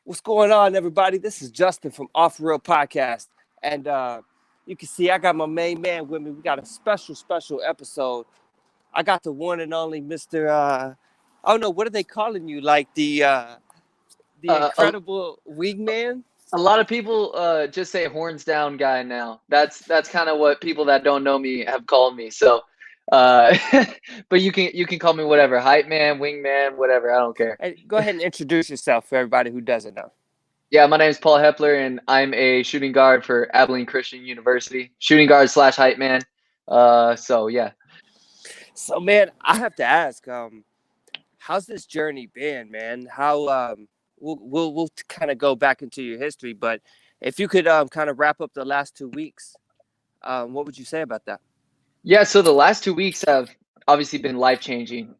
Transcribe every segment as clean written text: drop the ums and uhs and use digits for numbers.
What's going on, everybody? This is Justin from Off Real Podcast. And you can see I got my main man with me. We got a special episode. I got the one and only Mr. I don't know, what are they calling you? Like the Uh, a, incredible wingman? a lot of people just say horns down guy now. That's kind of what people that don't know me have called me. So, uh, but you can call me whatever, hype man, wing man, whatever. I don't care. Hey, go ahead and introduce yourself for everybody who doesn't know. Yeah, my name is Paul Hiepler, and I'm a shooting guard for Abilene Christian University. Shooting guard slash hype man. So yeah. So, man, I have to ask, how's this journey been, man? How we'll kind of go back into your history, but if you could kind of wrap up the last 2 weeks, what would you say about that? Yeah, so the last 2 weeks have obviously been life changing,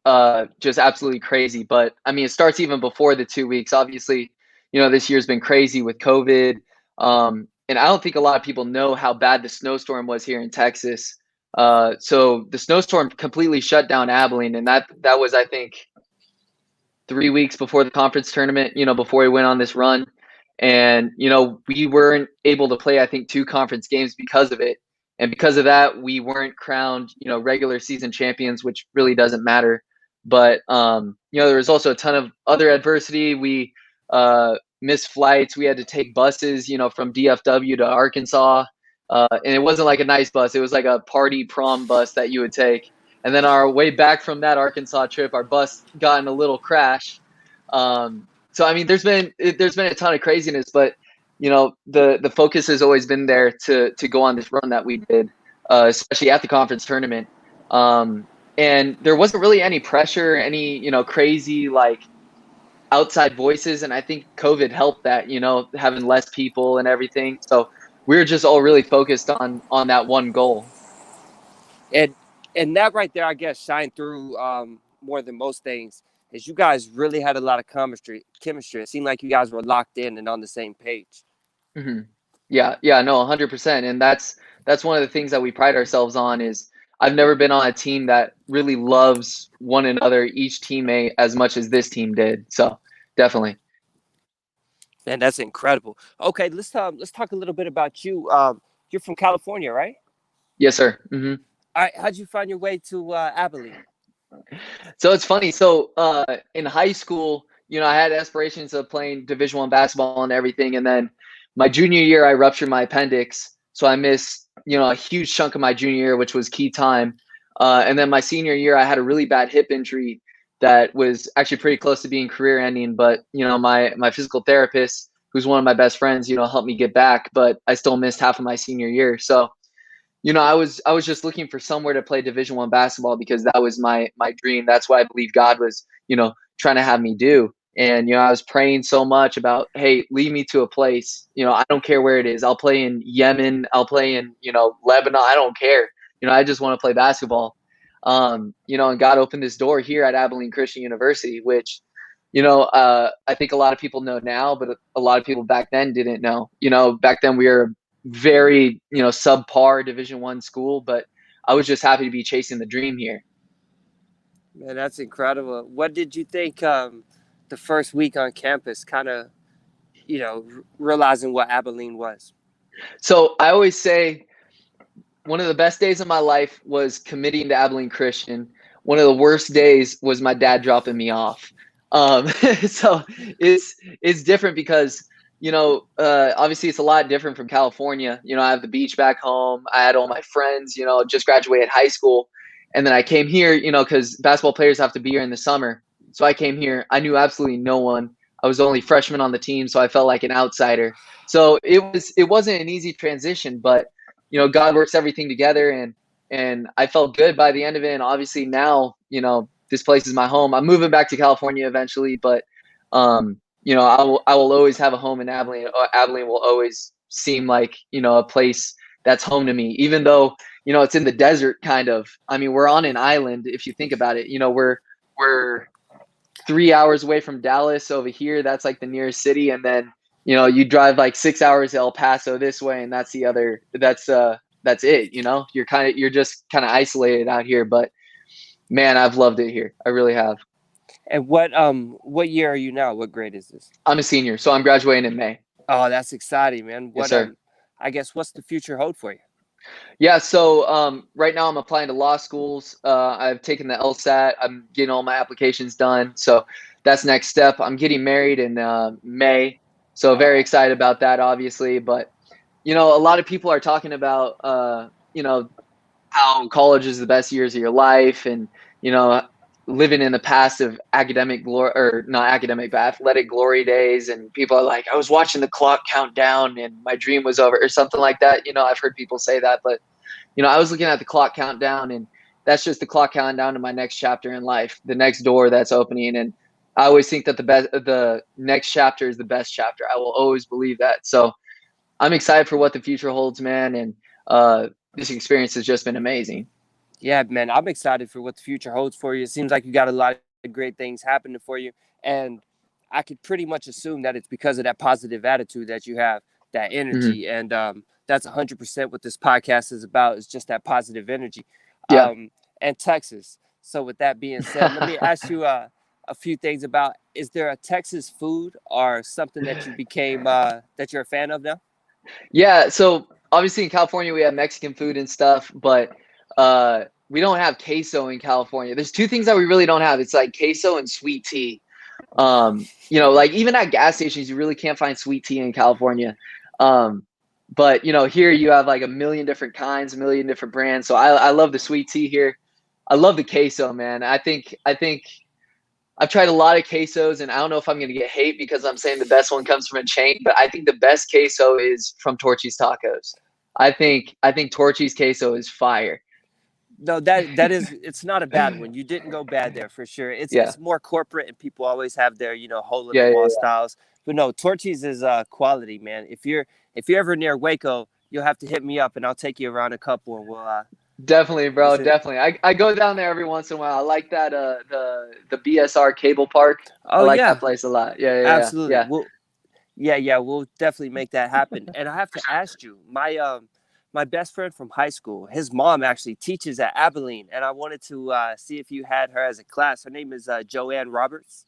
just absolutely crazy. But I mean, it starts even before the 2 weeks. Obviously, this year's been crazy with COVID. And I don't think a lot of people know how bad the snowstorm was here in Texas. So the snowstorm completely shut down Abilene, and that was, I think, 3 weeks before the conference tournament, before we went on this run. And, we weren't able to play, I think, two conference games because of it. And because of that, we weren't crowned, regular season champions, which really doesn't matter. But, there was also a ton of other adversity. We missed flights. We had to take buses, from DFW to Arkansas. And it wasn't like a nice bus. It was like a party prom bus that you would take. And then our way back from that Arkansas trip, our bus got in a little crash. So I mean, there's been a ton of craziness, but the focus has always been there to go on this run that we did, especially at the conference tournament. And there wasn't really any pressure, any crazy like outside voices, and I think COVID helped that, having less people and everything. So we were just all really focused on that one goal. And that right there, I guess, shined through more than most things. Is you guys really had a lot of chemistry. It seemed like you guys were locked in and on the same page. Hmm. Yeah, no, 100%. And that's one of the things that we pride ourselves on is I've never been on a team that really loves one another, each teammate as much as this team did. So definitely. Man, that's incredible. Okay, let's talk a little bit about you. You're from California, right? Yes, sir. Hmm. All right, how'd you find your way to Abilene? So it's funny. So in high school, I had aspirations of playing Division I basketball and everything. And then my junior year, I ruptured my appendix. So I missed, a huge chunk of my junior year, which was key time. And then my senior year, I had a really bad hip injury that was actually pretty close to being career ending. But, my physical therapist, who's one of my best friends, helped me get back. But I still missed half of my senior year. So I was just looking for somewhere to play Division I basketball because that was my dream. That's what I believe God was, trying to have me do. And I was praying so much about, hey, lead me to a place. I don't care where it is. I'll play in Yemen. I'll play in Lebanon. I don't care. I just want to play basketball. And God opened this door here at Abilene Christian University, which I think a lot of people know now, but a lot of people back then didn't know. Back then we were very subpar Division I school, but I was just happy to be chasing the dream here. Man, that's incredible. What did you think the first week on campus, kind of, realizing what Abilene was? So I always say one of the best days of my life was committing to Abilene Christian. One of the worst days was my dad dropping me off. Um, so it's different because obviously it's a lot different from California. I have the beach back home. I had all my friends. Just graduated high school, and then I came here. Because basketball players have to be here in the summer. So I came here. I knew absolutely no one. I was the only freshman on the team, so I felt like an outsider. So it wasn't an easy transition, but God works everything together, and I felt good by the end of it. And obviously now, this place is my home. I'm moving back to California eventually, but I will always have a home in Abilene. Abilene will always seem like a place that's home to me, even though it's in the desert kind of. I mean, we're on an island if you think about it. We're 3 hours away from Dallas over here. That's like the nearest city, and then you drive like 6 hours to El Paso this way, and that's the other. That's it. You're just kind of isolated out here, but man, I've loved it here. I really have. And what year are you now? What grade is this? I'm a senior, so I'm graduating in May. Oh, that's exciting, man. Yes, sir. I guess what's the future hold for you? Yeah, so right now I'm applying to law schools. I've taken the LSAT. I'm getting all my applications done. So that's next step. I'm getting married in May. So very Oh, excited about that, obviously. But, a lot of people are talking about, how college is the best years of your life and, you know, living in the past of academic glory, or not academic, but athletic glory days. And people are like, I was watching the clock count down and my dream was over or something like that. I've heard people say that, but I was looking at the clock countdown, and that's just the clock counting down to my next chapter in life, the next door that's opening. And I always think that the next chapter is the best chapter. I will always believe that. So I'm excited for what the future holds, man. And this experience has just been amazing. yeah, man. I'm excited for what the future holds for you. It seems like you got a lot of great things happening for you, and I could pretty much assume that it's because of that positive attitude that you have, that Hmm. energy, and that's 100% what this podcast is about. Is just that positive energy, Yeah. and Texas. So, with that being said, let me ask you a few things about: is there a Texas food or something that you became that you're a fan of now? Yeah, so obviously in California we have Mexican food and stuff, but we don't have queso in California. There's two things that we really don't have. It's like queso and sweet tea. Like even at gas stations, you really can't find sweet tea in California. Um, but here you have like a million different kinds, a million different brands. So I love the sweet tea here. I love the queso, man. I think I've tried a lot of quesos, and I don't know if I'm going to get hate because I'm saying the best one comes from a chain, but I think the best queso is from Torchy's Tacos. I think Torchy's queso is fire. No, that is, it's not a bad one. You didn't go bad there for sure. Yeah, It's more corporate, and people always have their hole in the yeah, wall yeah, styles. But no, Torchy's is quality, man. If you're ever near Waco, you'll have to hit me up, and I'll take you around a couple, and we'll definitely, bro. visit. Definitely. I go down there every once in a while. I like that the BSR Cable Park. I Oh like yeah, that place a lot. Yeah, yeah, yeah, absolutely. yeah. Yeah, we'll definitely make that happen. And I have to ask you, my best friend from high school, his mom actually teaches at Abilene, and I wanted to see if you had her as a class. Her name is Joanne Roberts.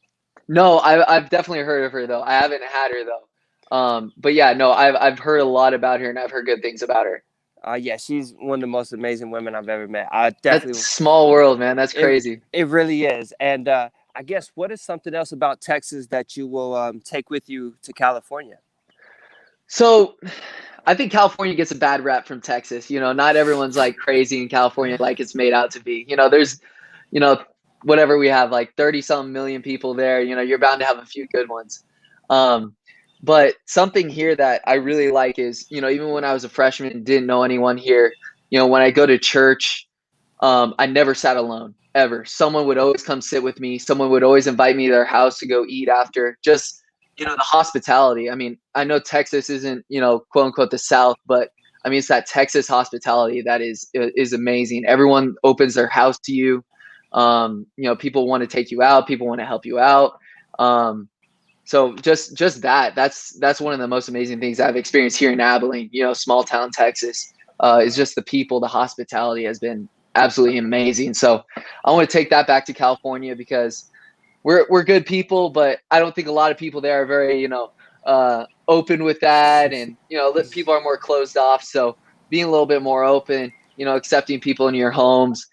No, I've definitely heard of her though. I haven't had her though. But yeah, no, I've heard a lot about her and I've heard good things about her. Yeah, she's one of the most amazing women I've ever met. I That's definitely small world, man. That's it crazy. it really is. And I guess what is something else about Texas that you will take with you to California? So I think California gets a bad rap from Texas. Not everyone's like crazy in California like it's made out to be. There's, you know, whatever we have, like 30 some million people there. You're bound to have a few good ones. Um, but something here that I really like is, even when I was a freshman and didn't know anyone here, when I go to church, I never sat alone ever. Someone would always come sit with me. Someone would always invite me to their house to go eat after. Just the hospitality. I mean, I know Texas isn't quote unquote the South, but I mean it's that Texas hospitality that is amazing. Everyone opens their house to you. People want to take you out. People want to help you out. So just that's one of the most amazing things I've experienced here in Abilene. Small town Texas. Is just the people, the hospitality has been absolutely amazing. So I want to take that back to California because we're good people, but I don't think a lot of people there are very open with that, and people are more closed off. So being a little bit more open, accepting people into your homes,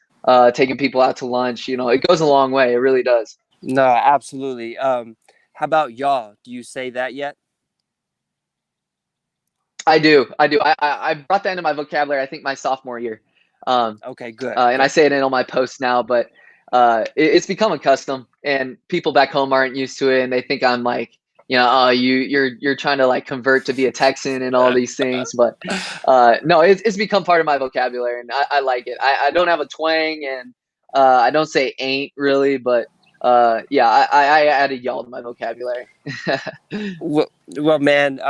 taking people out to lunch, it goes a long way. It really does. No, absolutely. How about y'all? Do you say that yet? I do. I brought that into my vocabulary. I think my sophomore year. Um, Okay, good, and I good. say it in all my posts now, but it's become a custom, and people back home aren't used to it, and they think I'm like, oh, you're trying to like convert to be a Texan and all these things, but no, it's become part of my vocabulary, and I like it. I don't have a twang, and I don't say ain't really, but yeah, I added y'all to my vocabulary. Well, man,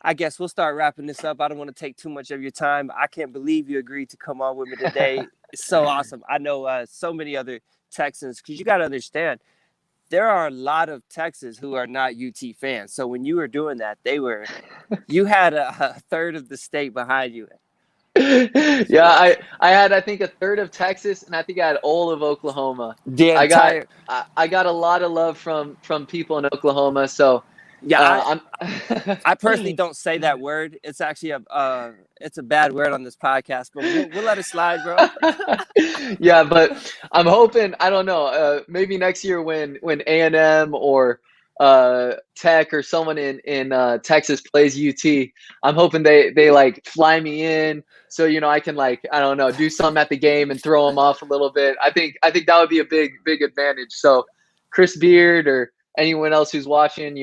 I guess we'll start wrapping this up. I don't want to take too much of your time. I can't believe you agreed to come on with me today. It's so awesome. I know so many other Texans, because you got to understand, there are a lot of Texans who are not UT fans. So when you were doing that, you had a third of the state behind you. Yeah, I had I think a third of Texas, and I think I had all of Oklahoma. The I got entire I got a lot of love from people in Oklahoma, so yeah. I'm I personally don't say that word. It's actually it's a bad word on this podcast, but we'll let it slide, bro. yeah, but I'm hoping, I don't know, maybe next year when A&M or Tech or someone in Texas plays UT, I'm hoping they like fly me in so I can, like, I don't know, do something at the game and throw them off a little bit. I think that would be a big advantage. So Chris Beard or anyone else who's watching,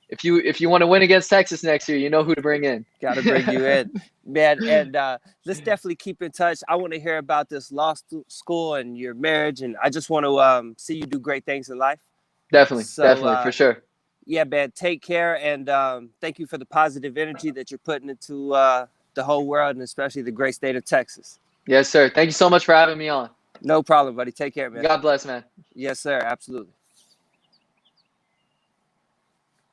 if you want to win against Texas next year, you know who to bring in. Got to bring you in, man. And let's definitely keep in touch. I want to hear about this law school and your marriage, and I just want to see you do great things in life. So Definitely, for sure. yeah, man, take care, and thank you for the positive energy that you're putting into the whole world, and especially the great state of Texas. Yes, sir. Thank you so much for having me on. No problem, buddy. Take care, man. God bless, man. Yes, sir. Absolutely.